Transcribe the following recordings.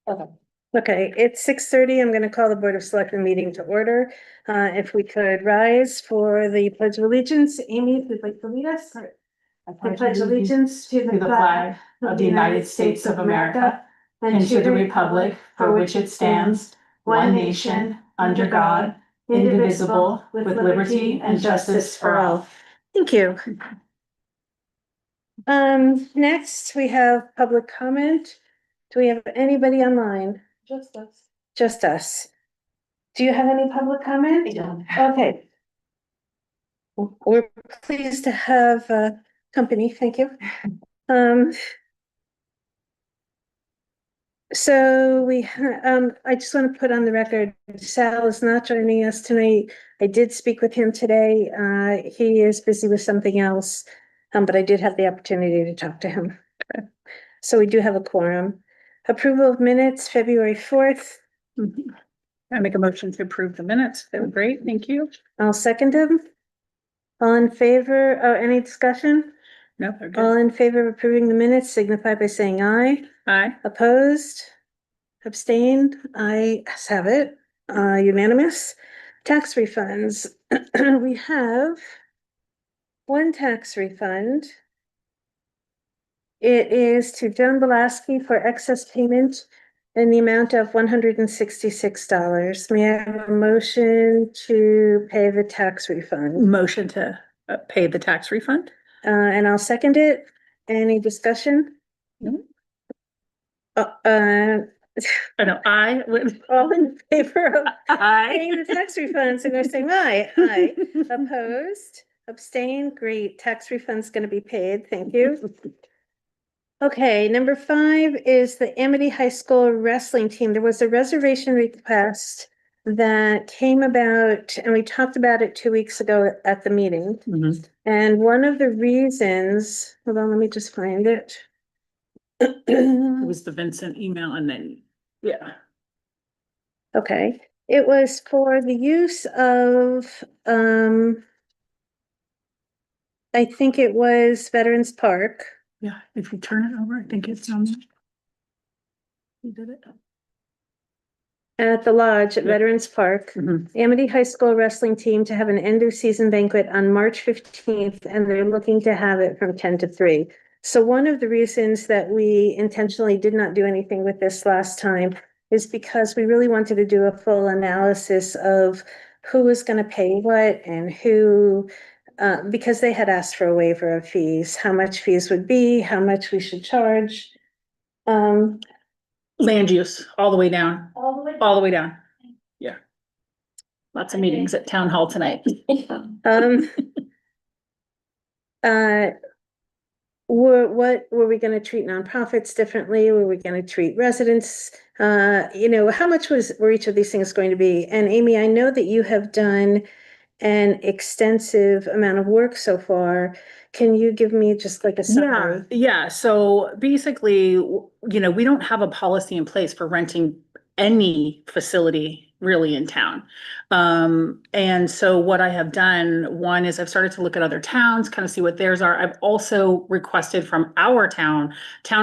Okay, it's 6:30. I'm going to call the Board of Selectmen meeting to order. If we could rise for the Pledge of Allegiance. Amy, if you'd like to lead us. I pledge allegiance to the flag of the United States of America and to the republic for which it stands, one nation, under God, indivisible, with liberty and justice for all. Thank you. Next we have public comment. Do we have anybody online? Just us. Just us. Do you have any public comment? I don't. Okay. We're pleased to have company. Thank you. So I just want to put on the record, Sal is not joining us tonight. I did speak with him today. He is busy with something else, but I did have the opportunity to talk to him. So we do have a quorum. Approval of minutes, February 4th. I make a motion to approve the minutes. They were great. Thank you. I'll second them. All in favor, any discussion? No, they're All good. in favor of approving the minutes signify by saying aye. Aye. Opposed? Abstained? I have it. Unanimous. Tax refunds. We have one tax refund. It is to Joan Belaski for excess payment in the amount of $166. May I have a motion to pay the tax refund? Motion to pay the tax refund. And I'll second it. Any discussion? No. I know I would. All in favor of Aye. paying the tax refunds, and they're saying aye. Aye. Opposed? Abstained? Great. Tax refund's going to be paid. Thank you. Okay, number 5 is the Amity High School wrestling team. There was a reservation request that came about, and we talked about it 2 weeks ago at the meeting. Mhm. And one of the reasons, hold on, let me just find it. It was the Vincent email and then, yeah. Okay, it was for the use of, I think it was Veterans Park. Yeah, if you turn it over, I think it's on there. You did it. At the lodge at Yep. Veterans Park, Mhm. Amity High School wrestling team to have an end of season banquet on March 15th, and they're looking to have it from 10 to 3. So one of the reasons that we intentionally did not do anything with this last time is because we really wanted to do a full analysis of who was going to pay what and who, because they had asked for a waiver of fees, how much fees would be, how much we should charge. Land use all the way down, All the way. all the way down. Yeah. Lots of meetings at town hall tonight. What were we going to treat nonprofits differently? Were we going to treat residents? How much were each of these things going to be? And Amy, I know that you have done an extensive amount of work so far. Can you give me just like a summary? Yeah. So basically, we don't have a policy in place for renting any facility really in town. And so what I have done, one is I've started to look at other towns, kind of see what theirs are. I've also requested from our town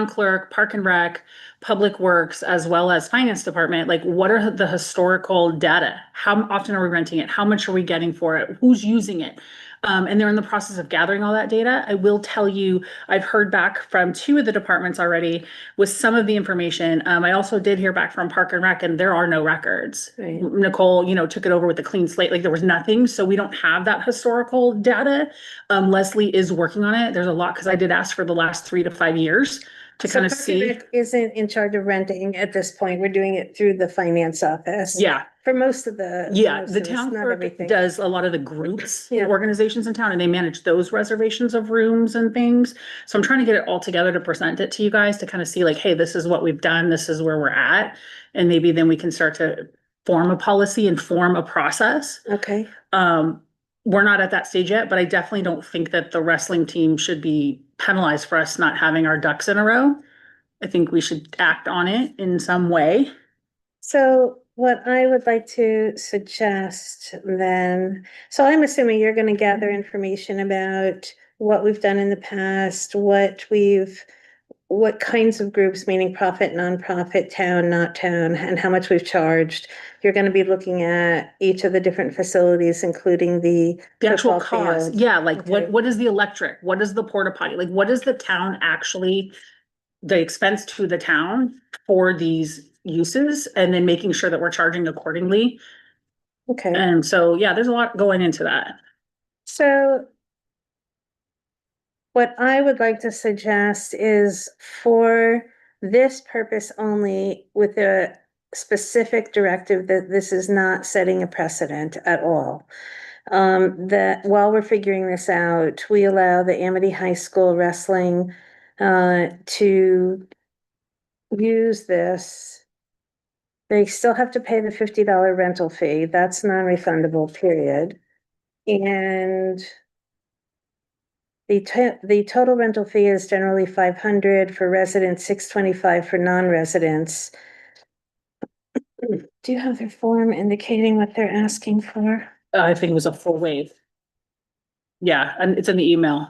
clerk, park and rec, public works, as well as finance department, like what are the historical data? How often are we renting it? How much are we getting for it? Who's using it? And they're in the process of gathering all that data. I will tell you, I've heard back from 2 of the departments already with some of the information. I also did hear back from Park and Rec, and there are no records. Right. Nicole, took it over with a clean slate. Like there was nothing. So we don't have that historical data. Leslie is working on it. There's a lot because I did ask for the last 3 to 5 years to kind of Park and see. Rec isn't in charge of renting at this point. We're doing it through the finance office. Yeah. For most of the. The town clerk does a lot of the groups and Yeah. organizations in town, and they manage those reservations of rooms and things. So I'm trying to get it all together to present it to you guys to kind of see like, hey, this is what we've done. This is where we're at. And maybe then we can start to form a policy and form a process. Okay. We're not at that stage yet, but I definitely don't think that the wrestling team should be penalized for us not having our ducks in a row. I think we should act on it in some way. So what I would like to suggest then, so I'm assuming you're going to gather information about what we've done in the past, what we've what kinds of groups, meaning profit, nonprofit, town, not town, and how much we've charged. You're gonna be looking at each of the different facilities, including the actual football cost, field. yeah, like Okay. what is the electric, what is the porta potty, like what is the town actually, the expense to the town for these uses, and then making sure that we're charging accordingly. Okay, And so, yeah, there's a lot going into that. so what I would like to suggest is for this purpose only, with a specific directive that this is not setting a precedent at all. That while we're figuring this out, we allow the Amity High School wrestling to use this. They still have to pay the $50 rental fee. That's non-refundable, period. And the total rental fee is generally 500 for residents, 625 for non-residents. Do you have their form indicating what they're asking for? I think it was a full waive. Yeah, and it's in the email.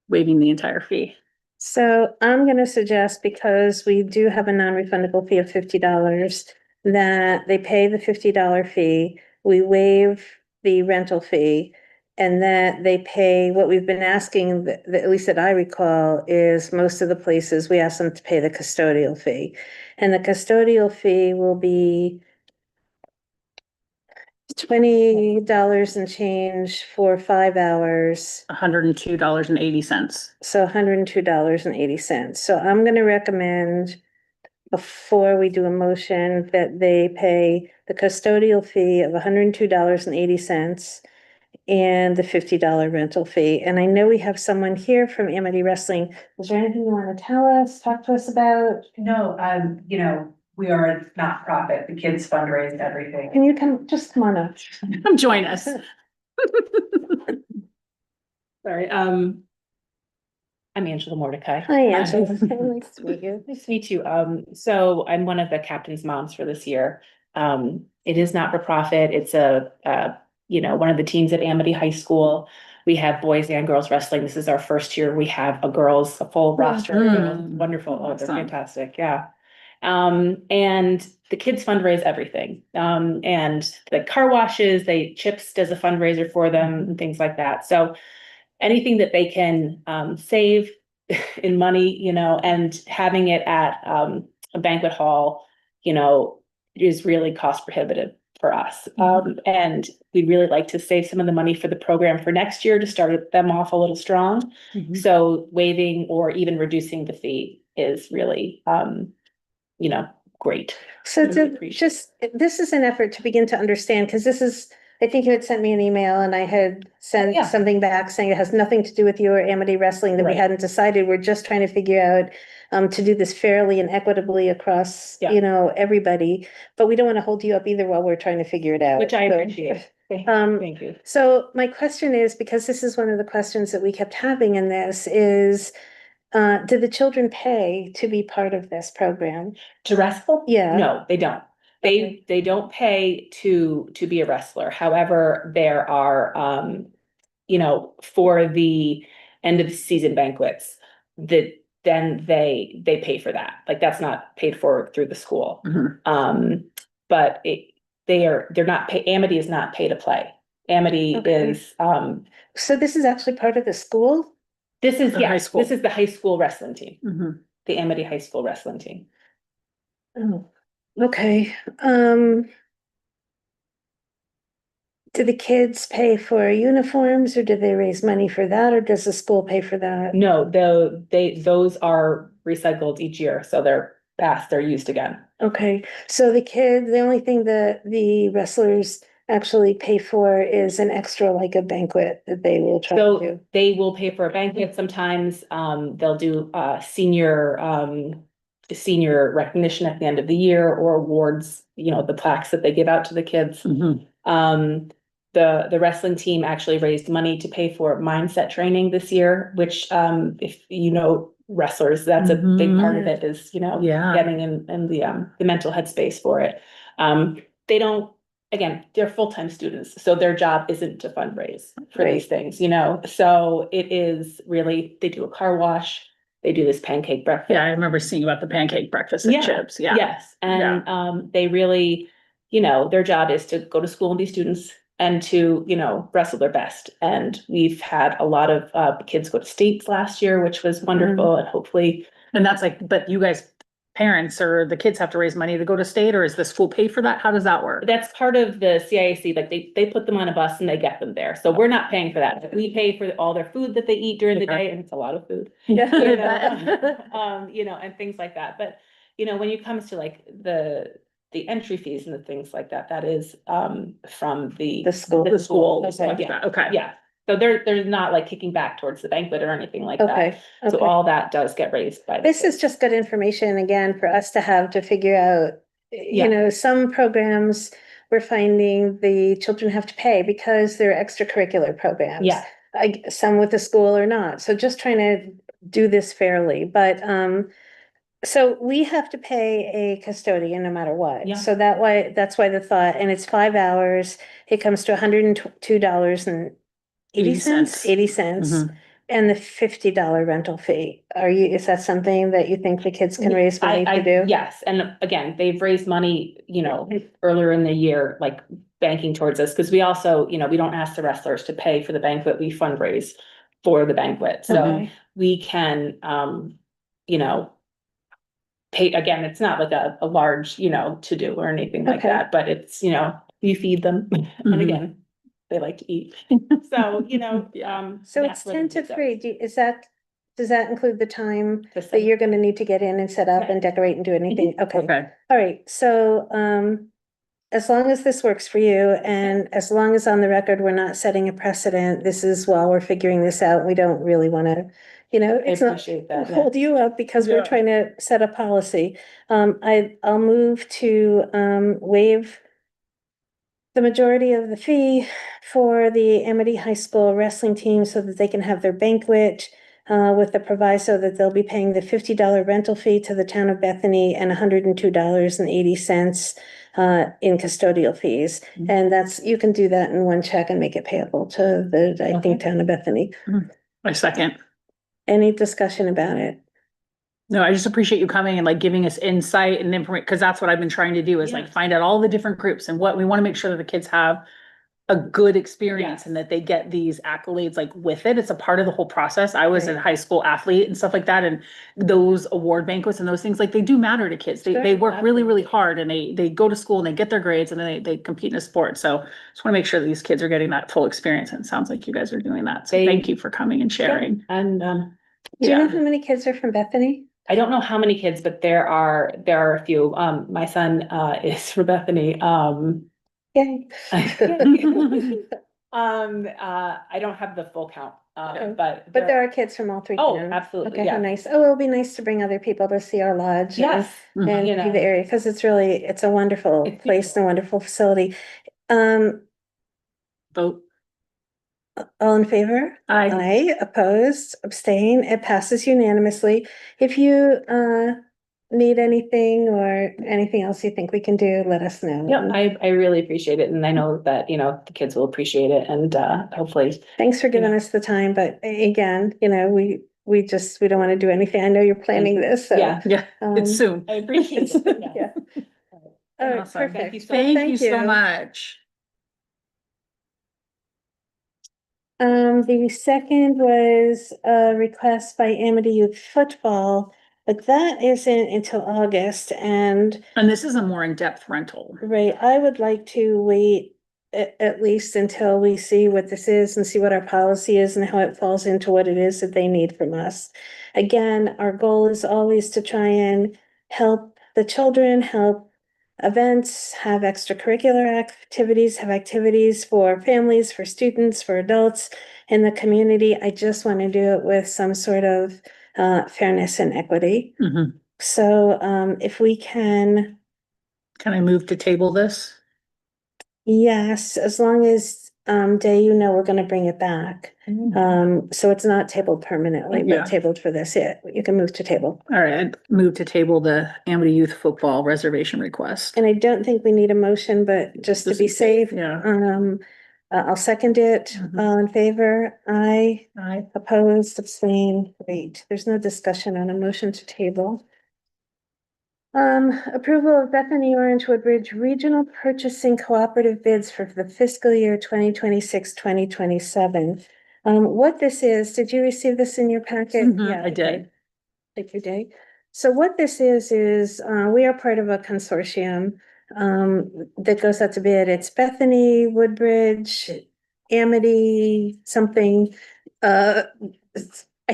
Waiving the entire fee. So I'm gonna suggest, because we do have a non-refundable fee of $50, that they pay the $50 fee, we waive the rental fee, and that they pay what we've been asking, at least that I recall, is most of the places, we ask them to pay the custodial fee. And the custodial fee will be $20 and change for 5 hours. $102.80. So $102.80. So I'm gonna recommend, before we do a motion, that they pay the custodial fee of $102.80 and the $50 rental fee. And I know we have someone here from Amity Wrestling. Is there anything you want to tell us, talk to us about? No, we are a nonprofit, the kids fundraise everything. Can you just come on up? Come join us. Sorry, I'm Angela Mordecai. Hi, Angela. Nice to meet you. Nice to meet you. So I'm one of the captain's moms for this year. It is not for profit. It's one of the teams at Amity High School. We have boys and girls wrestling. This is our first year. We have a full roster of girls. Wonderful. Oh, they're Awesome. fantastic. Yeah. And the kids fundraise everything. And the car washes, Chips does a fundraiser for them and things like that. So anything that they can save in money, and having it at a banquet hall, is really cost prohibitive for us. And we'd really like to save some of the money for the program for next year to start them off a little strong. So waiving or even reducing the fee is really, great. So this is an effort to begin to understand, because I think you had sent me an email and I had sent Yeah. something back saying it has nothing to do with you or Amity Wrestling, that we Right. hadn't decided. We're just trying to figure out to do this fairly and equitably across, Yeah. everybody. But we don't want to hold you up either while we're trying to figure it out. Which I So- appreciate. Thank you. So my question is, because this is one of the questions that we kept having in this, is do the children pay to be part of this program? To wrestle? Yeah. No, they don't. Okay. They don't pay to be a wrestler. However, there are for the end of season banquets, that then they pay for that. Like, that's not paid for through the school. But they're not pay, Amity is not pay to play. Amity Okay. is So this is actually part of the school? this is The high school. this is the high school wrestling team, the Amity High School wrestling team. Oh, okay. Do the kids pay for uniforms, or do they raise money for that, or does the school pay for that? No, those are recycled each year, so they're used again. Okay, so the only thing that the wrestlers actually pay for is an extra, like a banquet that they will try to So do. they will pay for a banquet sometimes. They'll do senior recognition at the end of the year, or awards, the plaques that they give out to the kids. The wrestling team actually raised money to pay for mindset training this year, which, if wrestlers, that's a big part of it, is, Yeah. getting in the mental headspace for it. They don't, again, they're full-time students, so their job isn't to fundraise for these things, so it is really, they do a car wash. they do this pancake breakfast. Yeah, I remember seeing about the pancake breakfast at Chips, yeah. Yes, and they really, their job is to go to school and be students and to, wrestle their best. And we've had a lot of kids go to states last year, which was wonderful, and hopefully. And that's like, but you guys, parents or the kids have to raise money to go to state, or is the school pay for that? How does that work? That's part of the CIAC, like they put them on a bus and they get them there. So we're not paying for that. We pay for all their food that they eat during the day, and it's a lot of food. Yeah. And things like that. But, when it comes to like the entry fees and the things like that, that is from the school. The school, Okay. like that, okay. Yeah. So they're not like kicking back towards the banquet or anything like that. Okay, So okay. all that does get raised by. This is just good information again for us to have to figure out, Yeah. some programs we're finding the children have to pay because they're extracurricular programs. Yeah. Some with the school or not. So just trying to do this fairly, but, so we have to pay a custodian no matter what. Yeah. So that's why the thought, and it's 5 hours, it comes to $102.80. 80 cents. Mhm. And the $50 rental fee. Is that something that you think the kids can raise money to do? Yes, and again, they've raised money, earlier in the year, like banking towards us, because we also, we don't ask the wrestlers to pay for the banquet, we fundraise for the banquet, so Okay. we can, pay, again, it's not like a large, to do or anything like Okay. that, but it's, you feed them, and Mhm. again, they like to eat, so, So that's it's what 10 it to is. 3. Does that include the time The that you're gonna need to get in and set up and decorate and do anything? Okay. Okay, All right, so, as long as this works for you and as long as on the record, we're not setting a precedent, this is while we're figuring this out, we don't really wanna, I it's not appreciate that, yeah. hold you up because we're Yeah. trying to set a policy. I'll move to, waive the majority of the fee for the Amity High School wrestling team so that they can have their banquet, with the proviso that they'll be paying the $50 rental fee to the town of Bethany and $102.80 in custodial fees. Mhm. And you can do that in one check and make it payable to I think, town of Bethany. I second. Any discussion about it? No, I just appreciate you coming and like giving us insight and information, because that's what I've been trying to do is like Yeah. find out all the different groups and what we want to make sure that the kids have a good experience Yes. and that they get these accolades like with it. It's a part of the whole process. I was a Right. high school athlete and stuff like that, and those award banquets and those things, like they do matter to kids. They Sure, work really, really absolutely. hard and they go to school and they get their grades and then they compete in a sport. So just want to make sure that these kids are getting that full experience, and it sounds like you guys are doing that. So They- thank you for coming and sharing. And, Do you know Yeah. how many kids are from Bethany? I don't know how many kids, but there are a few. My son is from Bethany. Yay. I don't have the full count, Okay. but But there are kids from all three Oh, towns. absolutely, Okay, how yeah. nice. Oh, it'll be nice to bring other people to see our lodge. Yes, And you view know. the area, because it's a wonderful It's place and a wonderful facility. Um, Vote. all in favor? Aye. Aye, opposed, abstain, it passes unanimously. If you, need anything or anything else you think we can do, let us know. Yeah, I really appreciate it, and I know that, the kids will appreciate it, and hopefully. Thanks for giving Yeah. us the time, but again, we don't want to do anything. I know you're planning this, so. Yeah. Yeah, it's um, soon. I appreciate it. Yeah. All right, Awesome. perfect. Thank you so Well, Thank you so much. The second was a request by Amity Youth Football, but that isn't until August, and And this is a more in-depth rental. right, I would like to wait at least until we see what this is and see what our policy is and how it falls into what it is that they need from us. Again, our goal is always to try and help the children, help events, have extracurricular activities, have activities for families, for students, for adults in the community. I just want to do it with some sort of fairness and equity. Mhm. So if we can, Can I move to table this? yes, as long as Day, we're gonna bring it back. So it's not tabled permanently, Yeah. but tabled for this. Yeah, you can move to table. All right, I'd move to table the Amity Youth Football reservation request. And I don't think we need a motion, but just to Just be be safe, safe, yeah. I'll second it. Mhm. All in favor? Aye. Aye. Opposed, abstained, great. There's no discussion on a motion to table. Approval of Bethany Orange Woodbridge Regional Purchasing Cooperative bids for the fiscal year 2026-2027. What this is, did you receive this in your packet? Mhm, Yeah, I did. okay. Take your day. So what this is, we are part of a consortium, that goes out to bid. It's Bethany, Woodbridge, Amity, something, I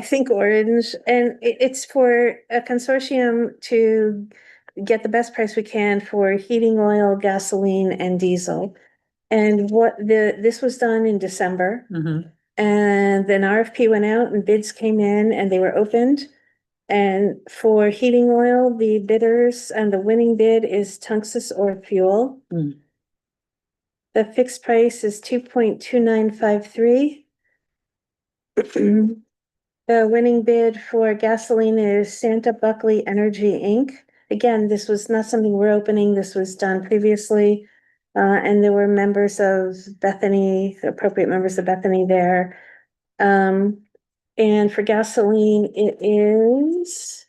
think Orange, and it's for a consortium to get the best price we can for heating oil, gasoline, and diesel. And this was done in December, Mhm. and then RFP went out and bids came in and they were opened. And for heating oil, the bidders and the winning bid is Tunxus or Fuel. Mm. The fixed price is 2.2953. The winning bid for gasoline is Santa Buckley Energy Inc. Again, this was not something we're opening. This was done previously. And there were members of Bethany, appropriate members of Bethany there. And for gasoline, it is,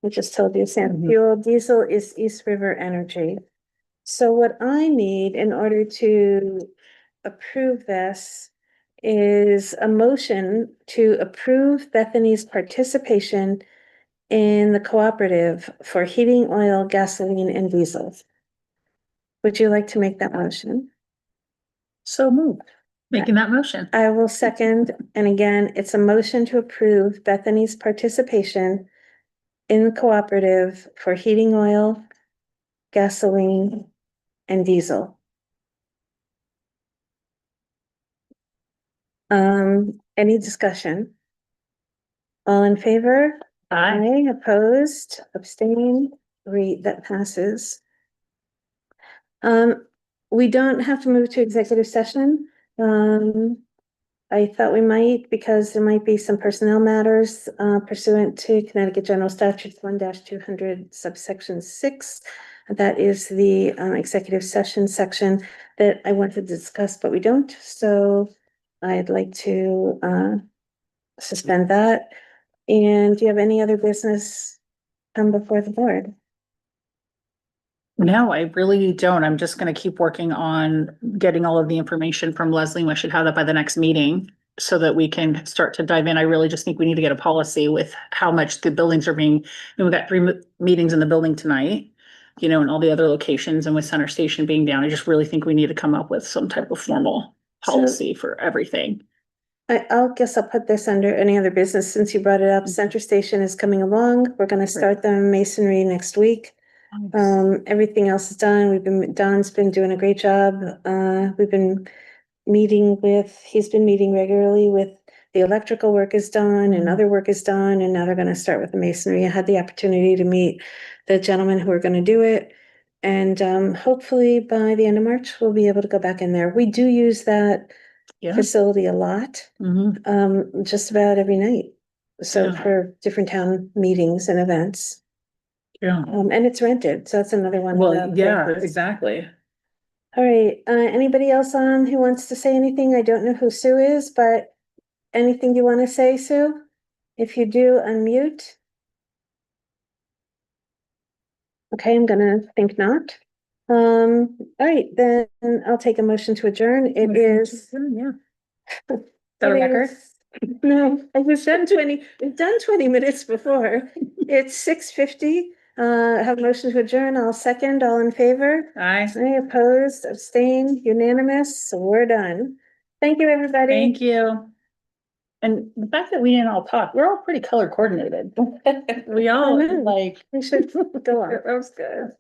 I just told you, Santa Mhm. Fuel. Diesel is East River Energy. So what I need in order to approve this is a motion to approve Bethany's participation in the cooperative for heating oil, gasoline, and diesel. Would you like to make that motion? So moved. Making that motion. I will second, and again, it's a motion to approve Bethany's participation in the cooperative for heating oil, gasoline, and diesel. Any discussion? All in favor? Aye. Aye, opposed, abstained, great, that passes. We don't have to move to executive session. I thought we might because there might be some personnel matters pursuant to Connecticut General Statutes 1-200 subsection 6. That is the executive session section that I want to discuss, but we don't. So I'd like to suspend that. And do you have any other business come before the board? No, I really don't. I'm just gonna keep working on getting all of the information from Leslie. We should have that by the next meeting so that we can start to dive in. I really just think we need to get a policy with how much the buildings are being, and we've got 3 meetings in the building tonight, you know, and all the other locations, and with Center Station being down, I just really think we need to come up with some type of formal policy for everything. I'll guess I'll put this under any other business since you brought it up. Center Station is coming along. We're gonna start the masonry next week. Everything else is done. Don's been doing a great job. We've been he's been meeting regularly with the electrical work is done and other work is done, and now they're gonna start with the masonry. I had the opportunity to meet the gentlemen who are gonna do it. And hopefully by the end of March, we'll be able to go back in there. We do use that Yeah. facility a lot, Mhm. just about every night. So Yeah. for different town meetings and events. Yeah. And it's rented, so that's another one. of Well, the yeah, benefits. exactly. All right, anybody else on who wants to say anything? I don't know who Sue is, but anything you want to say, Sue? If you do, unmute. Okay, I'm gonna think not. All right, then I'll take a motion to adjourn. It is. Yeah. Is that a It record? is- No, I was done 20, we've done 20 minutes before. It's 6:50. I have a motion to adjourn. I'll second. All in favor? Aye. Any opposed, abstained, unanimous? So we're done. Thank you, everybody. Thank you. And the fact that we didn't all talk, we're all pretty color coordinated. We all I know. like, We should go on. that was good.